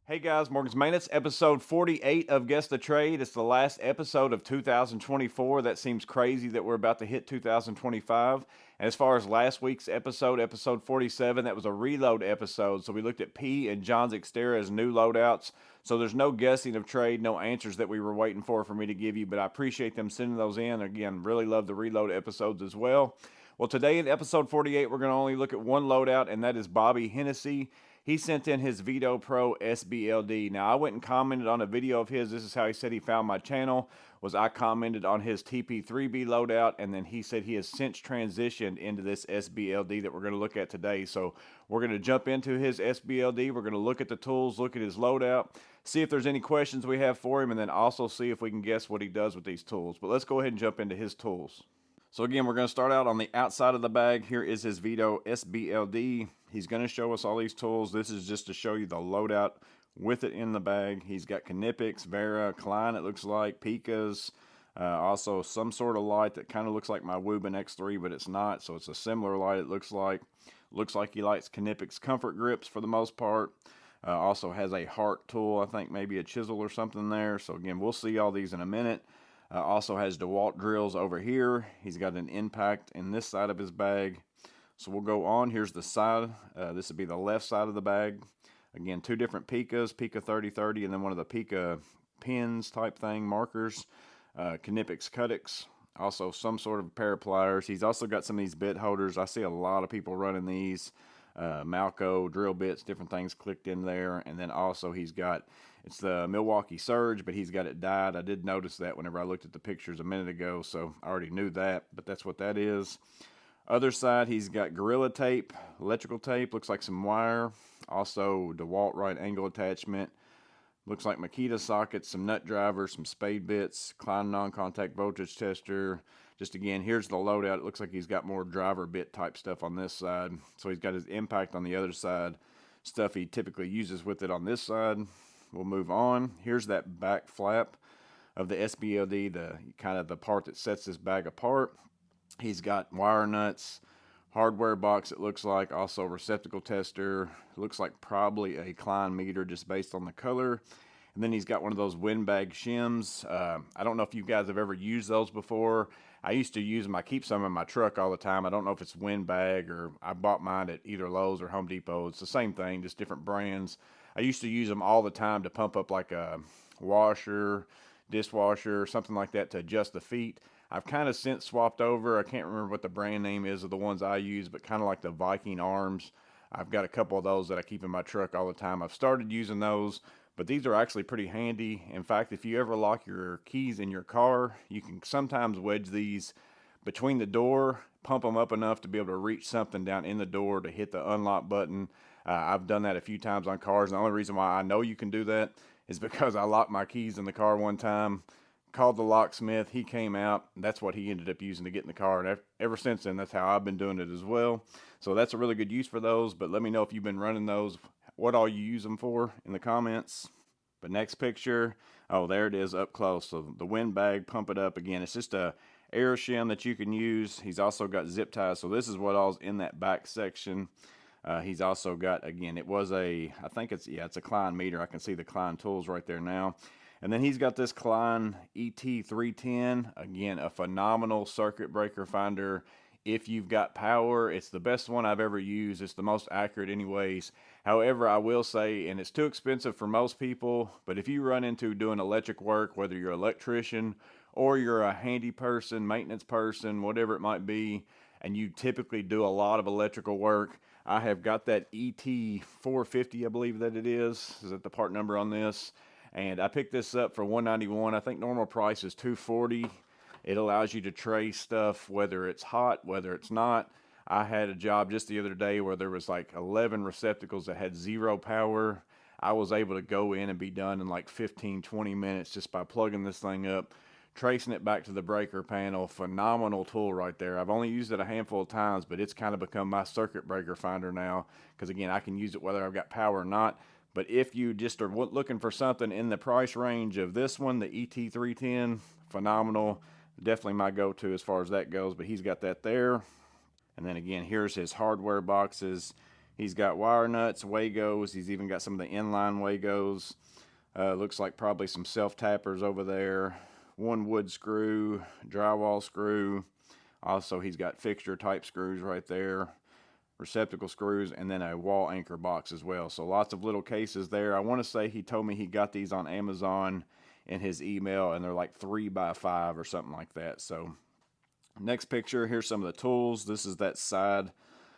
Hey guys, Morgan's Maintenance, episode 48 of Guess the Trade. It's the last episode of 2024. That seems crazy that we're about to hit 2025. And as far as last week's episode, episode 47, that was a reload episode. So we looked at P and John's Xterra as new loadouts. So there's no guessing of trade, no answers that we were waiting for me to give you, but I appreciate them sending those in. Again, really love the reload episodes as well. Well, today in episode 48, we're going to only look at one loadout, and that is Bobby Hennessy. He sent in his Vito Pro SBLD. Now, I went and commented on a video of his. This is how he said he found my channel, was I commented on his TP3B loadout, and then he said he has since transitioned into this SBLD that we're going to look at today. So we're going to jump into his SBLD. We're going to look at the tools, look at his loadout, see if there's any questions we have for him, and then also see if we can guess what he does with these tools. But let's go ahead and jump into his tools. So again, we're going to start out on the outside of the bag. Here is his Vito SBLD. He's going to show us all these tools. This is just to show you the loadout with it in the bag. He's got Knipex, Vera, Klein, it looks like, Pikas, also some sort of light that kind of looks like my Wubin X3, but it's not. So it's a similar light, it looks like. Looks like he likes Knipex comfort grips for the most part. Also has a Hart tool, I think maybe a chisel or something there. So again, we'll see all these in a minute. Also has DeWalt drills over here. He's got an impact in this side of his bag. So we'll go on. Here's the side. This would be the left side of the bag. Again, two different Pikas, Pika 3030, and then one of the Pika pins type thing, markers. Knipex Cutix. Also some sort of pair of pliers. He's also got some of these bit holders. I see a lot of people running these. Malco, drill bits, different things clicked in there. And then also he's got, it's the Milwaukee Surge, but he's got it dyed. I did notice that whenever I looked at the pictures a minute ago, so I already knew that, but that's what that is. Other side, he's got Gorilla Tape, electrical tape, looks like some wire. Also DeWalt right angle attachment. Looks like Makita sockets, some nut drivers, some spade bits, Klein non-contact voltage tester. Just again, here's the loadout. It looks like he's got more driver bit type stuff on this side. So he's got his impact on the other side. Stuff he typically uses with it on this side. We'll move on. Here's that back flap of the SBLD, the kind of the part that sets this bag apart. He's got wire nuts, hardware box it looks like, also receptacle tester. Looks like probably a Klein meter just based on the color. And then he's got one of those windbag shims. I don't know if you guys have ever used those before. I used to use them. I keep some in my truck all the time. I don't know if it's windbag or I bought mine at either Lowe's or Home Depot. It's the same thing, just different brands. I used to use them all the time to pump up like a washer, dishwasher, something like that to adjust the feet. I've kind of since swapped over. I can't remember what the brand name is of the ones I use, but kind of like the Viking arms. I've got a couple of those that I keep in my truck all the time. I've started using those, but these are actually pretty handy. In fact, if you ever lock your keys in your car, you can sometimes wedge these between the door, pump them up enough to be able to reach something down in the door to hit the unlock button. I've done that a few times on cars. And the only reason why I know you can do that is because I locked my keys in the car one time, called the locksmith, he came out, that's what he ended up using to get in the car, and ever since then, that's how I've been doing it as well. So that's a really good use for those, but let me know if you've been running those, what all you use them for in the comments. But next picture, oh, there it is up close. So the wind bag, pump it up again. It's just a air shim that you can use. He's also got zip ties, so this is what all's in that back section. He's also got, again, it was a, I think it's, yeah, it's a Klein meter. I can see the Klein tools right there now. And then he's got this Klein ET310. Again, a phenomenal circuit breaker finder. If you've got power, it's the best one I've ever used. It's the most accurate anyways. However, I will say, and it's too expensive for most people, but if you run into doing electric work, whether you're an electrician or you're a handy person, maintenance person, whatever it might be, and you typically do a lot of electrical work, I have got that ET450, I believe that it is. Is that the part number on this? And I picked this up for $191. I think normal price is $240. It allows you to trace stuff, whether it's hot, whether it's not. I had a job just the other day where there was like 11 receptacles that had zero power. I was able to go in and be done in like 15, 20 minutes just by plugging this thing up, tracing it back to the breaker panel. Phenomenal tool right there. I've only used it a handful of times, but it's kind of become my circuit breaker finder now, because again, I can use it whether I've got power or not. But if you just are looking for something in the price range of this one, the ET310, phenomenal. Definitely my go-to as far as that goes, but he's got that there. And then again, here's his hardware boxes. He's got wire nuts, Wagos. He's even got some of the inline Wagos. Looks like probably some self-tappers over there. One wood screw, drywall screw. Also, he's got fixture type screws right there, receptacle screws, and then a wall anchor box as well. So lots of little cases there. I want to say he told me he got these on Amazon in his email, and they're like 3x5 or something like that. So next picture, here's some of the tools. This is that side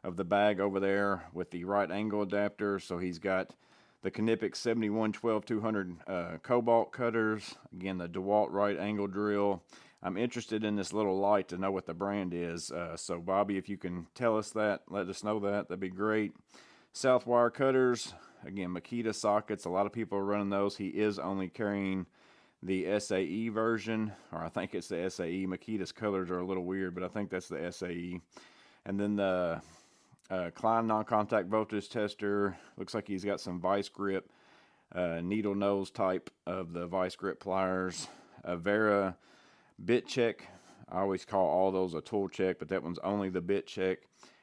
of the bag over there with the right angle adapter. So he's got the Knipex 7112-200 cobalt cutters. Again, the DeWalt right angle drill. I'm interested in this little light to know what the brand is. So Bobby, if you can tell us that, let us know that, that'd be great. Southwire cutters. Again, Makita sockets. A lot of people are running those. He is only carrying the SAE version, or I think it's the SAE. Makita's colors are a little weird, but I think that's the SAE. And then the Klein non-contact voltage tester. Looks like he's got some vice grip, needle nose type of the vice grip pliers. A Vera bit check. I always call all those a tool check, but that one's only the bit check.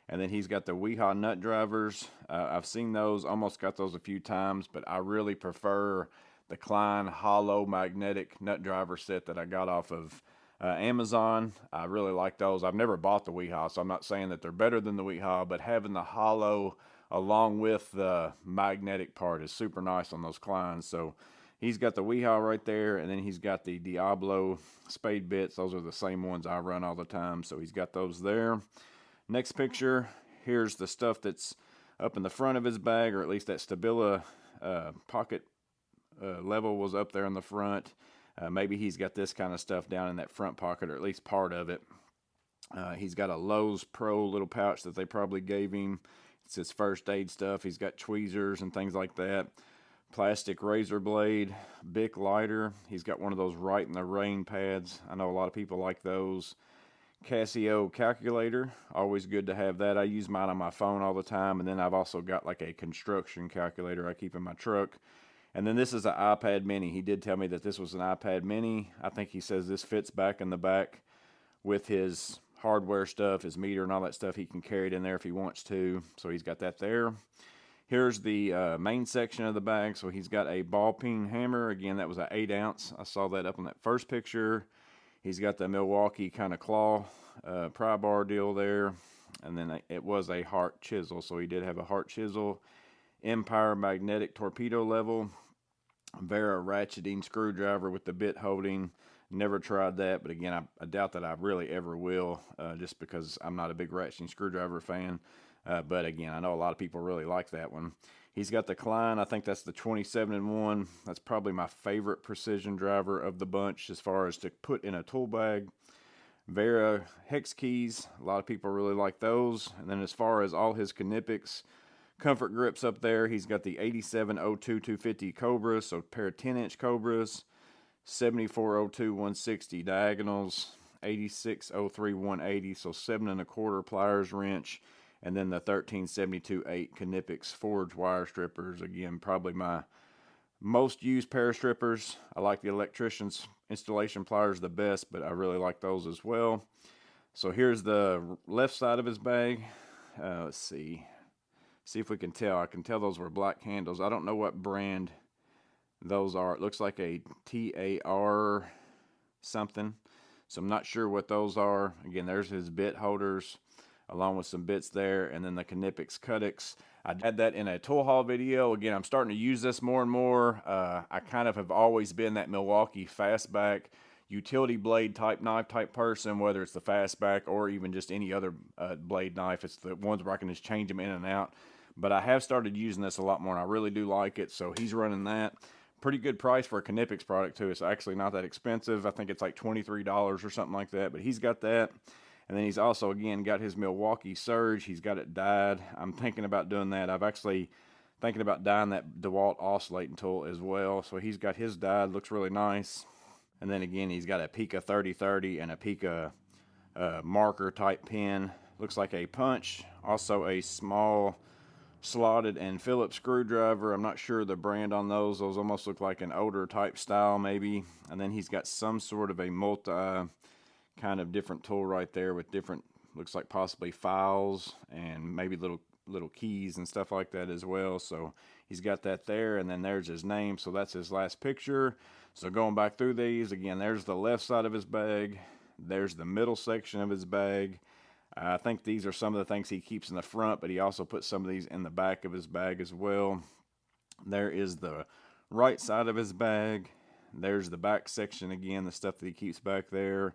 And then he's got the Weehaw nut drivers. I've seen those, almost got those a few times, but I really prefer the Klein hollow magnetic nut driver set that I got off of Amazon. I really like those. I've never bought the Weehaw, so I'm not saying that they're better than the Weehaw, but having the hollow along with the magnetic part is super nice on those Kleins. So he's got the Weehaw right there, and then he's got the Diablo spade bits. Those are the same ones I run all the time, so he's got those there. Next picture, here's the stuff that's up in the front of his bag, or at least that Stabila pocket level was up there in the front. Maybe he's got this kind of stuff down in that front pocket, or at least part of it. He's got a Lowe's Pro little pouch that they probably gave him. It's his first aid stuff. He's got tweezers and things like that. Plastic razor blade, Bic lighter. He's got one of those Right in the Rain pads. I know a lot of people like those. Casio calculator, always good to have that. I use mine on my phone all the time, and then I've also got like a construction calculator I keep in my truck. And then this is an iPad mini. He did tell me that this was an iPad mini. I think he says this fits back in the back with his hardware stuff, his meter and all that stuff. He can carry it in there if he wants to. So he's got that there. Here's the main section of the bag. So he's got a ball peen hammer. Again, that was an 8 ounce. I saw that up on that first picture. He's got the Milwaukee kind of claw pry bar deal there. And then it was a Hart chisel. So he did have a Hart chisel. Empire magnetic torpedo level. Vera ratcheting screwdriver with the bit holding. Never tried that, but again, I doubt that I really ever will, just because I'm not a big ratcheting screwdriver fan. But again, I know a lot of people really like that one. He's got the Klein. I think that's the 27-in-1. That's probably my favorite precision driver of the bunch as far as to put in a tool bag. Vera hex keys. A lot of people really like those. And then as far as all his Knipex comfort grips up there, he's got the 8702-250 Cobras, so a pair of 10-inch Cobras, 7402-160 diagonals, 8603-180, so 7 1/4 pliers wrench, and then the 1372-8 Knipex forge wire strippers. Again, probably my most used pair of strippers. I like the electrician's installation pliers the best, but I really like those as well. So here's the left side of his bag. Let's see if we can tell. I can tell those were black handles. I don't know what brand those are. It looks like a TAR something, so I'm not sure what those are. Again, there's his bit holders along with some bits there, and then the Knipex Cuttix. I had that in a tool haul video. Again, I'm starting to use this more and more. I kind of have always been that Milwaukee fastback utility blade type knife type person, whether it's the fastback or even just any other blade knife. It's the ones where I can just change them in and out. But I have started using this a lot more, and I really do like it. So he's running that. Pretty good price for a Knipex product too. It's actually not that expensive. I think it's like $23 or something like that. But he's got that. And then he's also, again, got his Milwaukee Surge. He's got it dyed. I'm thinking about doing that. I've actually thinking about dyeing that DeWalt oscillating tool as well. So he's got his dyed. Looks really nice. And then again, he's got a Pika 3030 and a Pika marker type pen. Looks like a punch. Also a small slotted and Phillips screwdriver. I'm not sure the brand on those. Those almost look like an older type style maybe. And then he's got some sort of a multi kind of different tool right there with different, looks like possibly files and maybe little little keys and stuff like that as well. So he's got that there, and then there's his name. So that's his last picture. So going back through these again, there's the left side of his bag. There's the middle section of his bag. I think these are some of the things he keeps in the front, but he also puts some of these in the back of his bag as well. There is the right side of his bag. There's the back section again, the stuff that he keeps back there,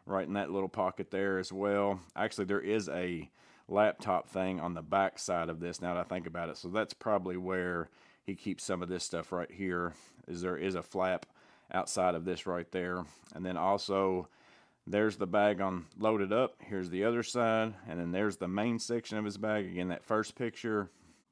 right in that little pocket there as well. Actually, there is a laptop thing on the back side of this now that I think about it. So that's probably where he keeps some of this stuff right here. There is a flap outside of this right there. And then also there's the bag on loaded up. Here's the other side. And then there's the main section of his bag. Again, that first picture.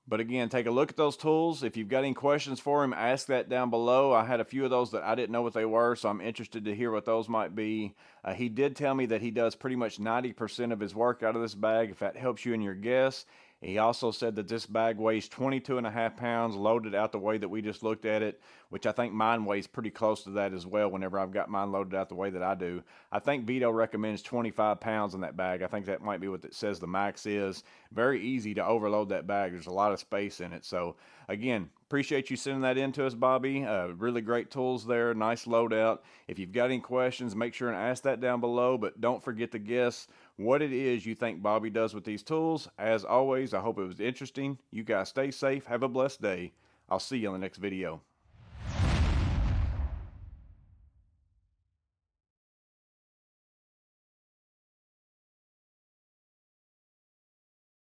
But again, take a look at those tools. If you've got any questions for him, ask that down below. I had a few of those that I didn't know what they were, so I'm interested to hear what those might be. He did tell me that he does pretty much 90% of his work out of this bag, if that helps you in your guess. He also said that this bag weighs 22.5 pounds, loaded out the way that we just looked at it, which I think mine weighs pretty close to that as well whenever I've got mine loaded out the way that I do. I think Vito recommends 25 pounds in that bag. I think that might be what it says the max is. Very easy to overload that bag. There's a lot of space in it. So again, appreciate you sending that in to us, Bobby. Really great tools there. Nice loadout. If you've got any questions, make sure and ask that down below, but don't forget to guess what it is you think Bobby does with these tools. As always, I hope it was interesting. You guys stay safe. Have a blessed day. I'll see you in the next video.